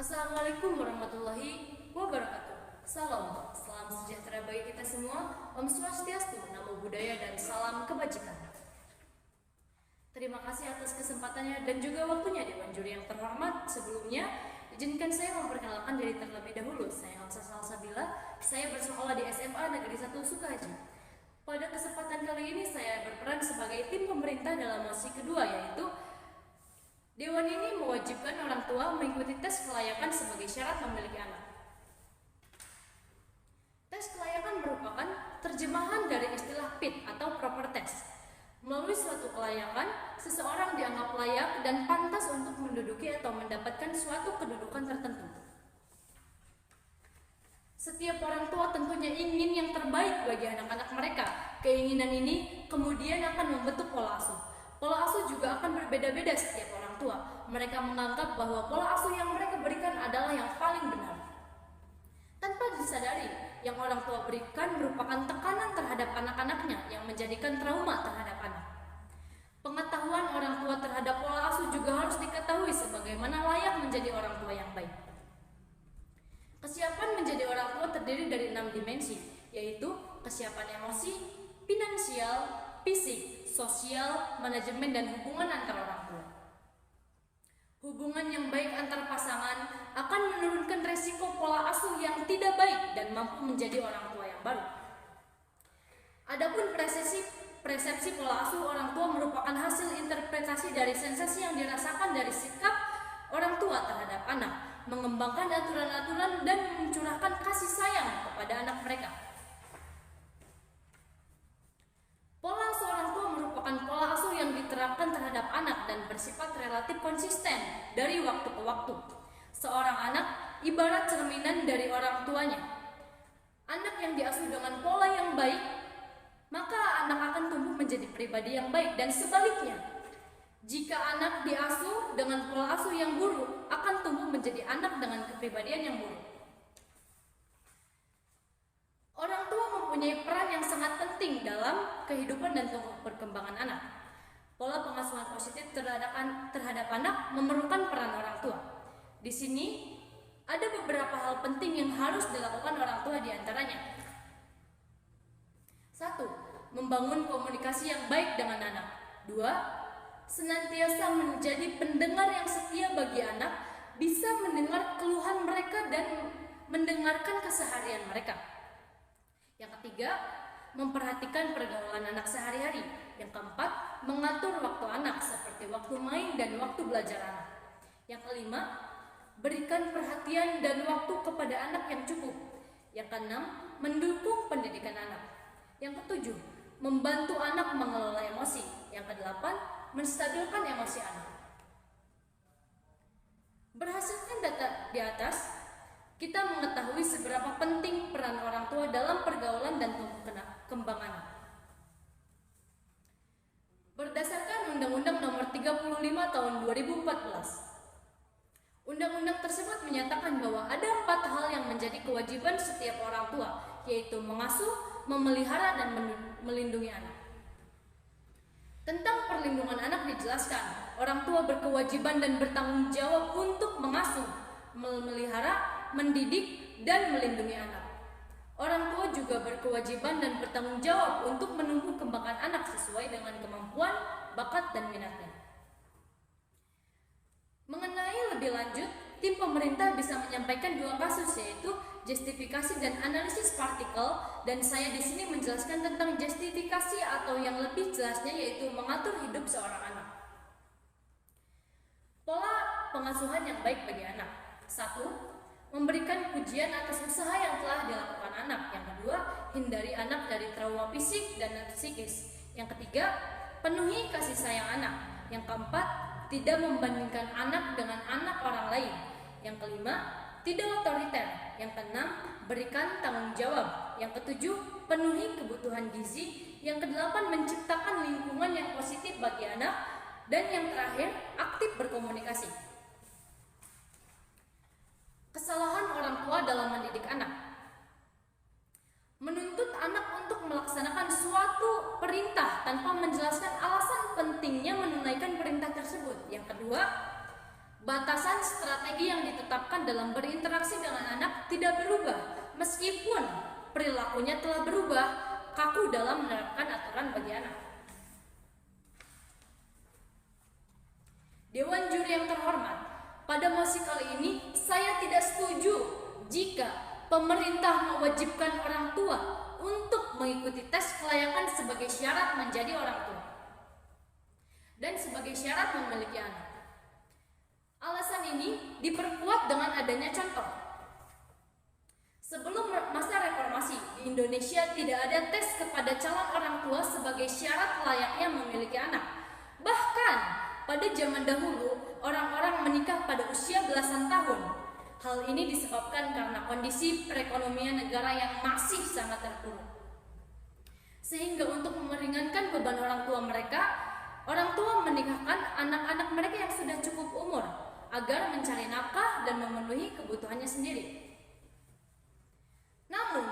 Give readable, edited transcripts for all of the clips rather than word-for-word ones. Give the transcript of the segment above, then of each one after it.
Assalamualaikum warahmatullahi wabarakatuh. Salam sejahtera bagi kita semua. Om Swastiastu, Namo Buddhaya, dan salam kebajikan. Terima kasih atas kesempatannya dan juga waktunya Dewan Juri yang terhormat. Sebelumnya, izinkan saya memperkenalkan diri terlebih dahulu. Saya Hamsa Salsabila. Saya bersekolah di SMA Negeri 1 Sukahaji. Pada kesempatan kali ini saya berperan sebagai tim pemerintah dalam mosi kedua, yaitu Dewan ini mewajibkan orang tua mengikuti tes kelayakan sebagai syarat memiliki anak. Tes kelayakan merupakan terjemahan dari istilah PIT atau proper test. Melalui suatu kelayakan, seseorang dianggap layak dan pantas untuk menduduki atau mendapatkan suatu kedudukan tertentu. Setiap orang tua tentunya ingin yang terbaik bagi anak-anak mereka. Keinginan ini kemudian akan membentuk pola asuh. Pola asuh juga akan berbeda-beda setiap orang tua. Mereka menganggap bahwa pola asuh yang mereka berikan adalah yang paling benar. Tanpa disadari, yang orang tua berikan merupakan tekanan terhadap anak-anaknya yang menjadikan trauma terhadap anak. Pengetahuan orang tua terhadap pola asuh juga harus diketahui sebagaimana layak menjadi orang tua yang baik. Kesiapan menjadi orang tua terdiri dari 6 dimensi, yaitu kesiapan emosi, finansial, fisik, sosial, manajemen, dan hubungan antar orang tua. Hubungan yang baik antar pasangan akan menurunkan resiko pola asuh yang tidak baik dan mampu menjadi orang tua yang baru. Adapun persepsi pola asuh orang tua merupakan hasil interpretasi dari sensasi yang dirasakan dari sikap orang tua terhadap anak, mengembangkan aturan-aturan dan mencurahkan kasih sayang kepada anak mereka. Pola asuh orang tua merupakan pola asuh yang diterapkan terhadap anak dan bersifat relatif konsisten dari waktu ke waktu. Seorang anak ibarat cerminan dari orang tuanya. Anak yang diasuh dengan pola yang baik, maka anak akan tumbuh menjadi pribadi yang baik, dan sebaliknya. Jika anak diasuh dengan pola asuh yang buruk, akan tumbuh menjadi anak dengan kepribadian yang buruk. Orang tua mempunyai peran yang sangat penting dalam kehidupan dan tumbuh perkembangan anak. Pola pengasuhan positif terhadap anak memerlukan peran orang tua. Di sini ada beberapa hal penting yang harus dilakukan orang tua diantaranya. 1. Membangun komunikasi yang baik dengan anak. 2. Senantiasa menjadi pendengar yang setia bagi anak, bisa mendengar keluhan mereka dan mendengarkan keseharian mereka. Yang ketiga, memperhatikan pergaulan anak sehari-hari. Yang keempat, mengatur waktu anak seperti waktu main dan waktu belajar anak. Yang kelima, berikan perhatian dan waktu kepada anak yang cukup. Yang keenam, mendukung pendidikan anak. Yang ketujuh, membantu anak mengelola emosi. Yang kedelapan, menstabilkan emosi anak. Berdasarkan data di atas, kita mengetahui seberapa penting peran orang tua dalam pergaulan dan tumbuh kembang anak. Berdasarkan Undang-Undang Nomor 35 Tahun 2014, undang-undang tersebut menyatakan bahwa ada 4 hal yang menjadi kewajiban setiap orang tua, yaitu mengasuh, memelihara, dan melindungi anak. Tentang perlindungan anak dijelaskan, orang tua berkewajiban dan bertanggung jawab untuk mengasuh, memelihara, mendidik, dan melindungi anak. Orang tua juga berkewajiban dan bertanggung jawab untuk menumbuh kembangkan anak sesuai dengan kemampuan, bakat, dan minatnya. Mengenai lebih lanjut, tim pemerintah bisa menyampaikan 2 kasus, yaitu justifikasi dan analisis partikel, dan saya di sini menjelaskan tentang justifikasi atau yang lebih jelasnya yaitu mengatur hidup seorang anak. Pola pengasuhan yang baik bagi anak. 1. Memberikan pujian atas usaha yang telah dilakukan anak. Yang kedua, hindari anak dari trauma fisik dan psikis. Yang ketiga, penuhi kasih sayang anak. Yang keempat, tidak membandingkan anak dengan anak orang lain. Yang kelima, tidak otoriter. Yang keenam, berikan tanggung jawab. Yang ketujuh, penuhi kebutuhan gizi. Yang kedelapan, menciptakan lingkungan yang positif bagi anak. Dan yang terakhir, aktif berkomunikasi. Kesalahan orang tua dalam mendidik anak. Menuntut anak untuk melaksanakan suatu perintah tanpa menjelaskan alasan pentingnya menunaikan perintah tersebut. Yang kedua, batasan strategi strategi yang ditetapkan dalam berinteraksi dengan anak tidak berubah, meskipun perilakunya telah berubah, kaku dalam menerapkan aturan bagi anak. Dewan juri yang terhormat, pada mosi kali ini saya tidak setuju jika pemerintah mewajibkan orang tua untuk mengikuti tes kelayakan sebagai syarat menjadi orang tua dan sebagai syarat memiliki anak. Alasan ini diperkuat dengan adanya contoh. Sebelum masa reformasi di Indonesia tidak ada tes kepada calon orang tua sebagai syarat layaknya memiliki anak. Bahkan pada zaman dahulu orang-orang menikah pada usia belasan tahun. Hal ini disebabkan karena kondisi perekonomian negara yang masih sangat terpuruk. Sehingga untuk meringankan beban orang tua mereka, orang tua menikahkan anak-anak mereka yang sudah cukup umur agar mencari nafkah dan memenuhi kebutuhannya sendiri. Namun,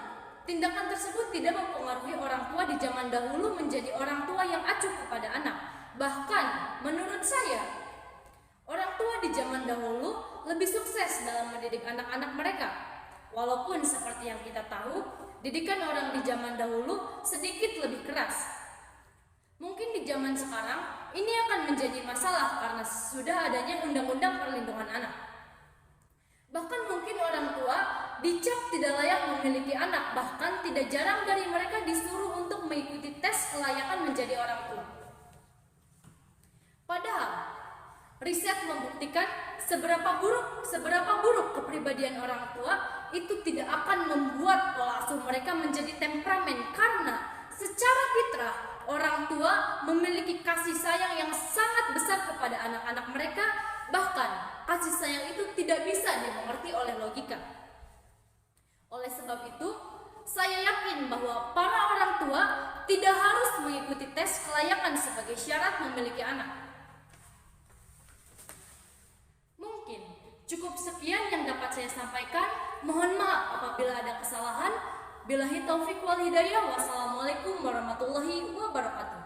tindakan tersebut tidak mempengaruhi orang tua di zaman dahulu menjadi orang tua yang acuh kepada anak. Bahkan, menurut saya, orang tua di zaman dahulu lebih sukses dalam mendidik anak-anak mereka. Walaupun seperti yang kita tahu, didikan orang di zaman dahulu sedikit lebih keras. Mungkin di zaman sekarang ini akan menjadi masalah karena sudah adanya undang-undang perlindungan anak. Bahkan mungkin orang tua dicap tidak layak memiliki anak, bahkan tidak jarang dari mereka disuruh untuk mengikuti tes kelayakan menjadi orang tua. Padahal riset membuktikan seberapa buruk kepribadian orang tua itu tidak akan membuat pola asuh mereka menjadi temperamen, karena secara fitrah orang tua memiliki kasih sayang yang sangat besar kepada anak-anak mereka. Bahkan kasih sayang itu tidak bisa dimengerti oleh logika. Oleh sebab itu, saya yakin bahwa para orang tua tidak harus mengikuti tes kelayakan sebagai syarat memiliki anak. Mungkin cukup sekian yang dapat saya sampaikan. Mohon maaf apabila ada kesalahan. Billahi taufiq wal hidayah. Wassalamualaikum warahmatullahi wabarakatuh.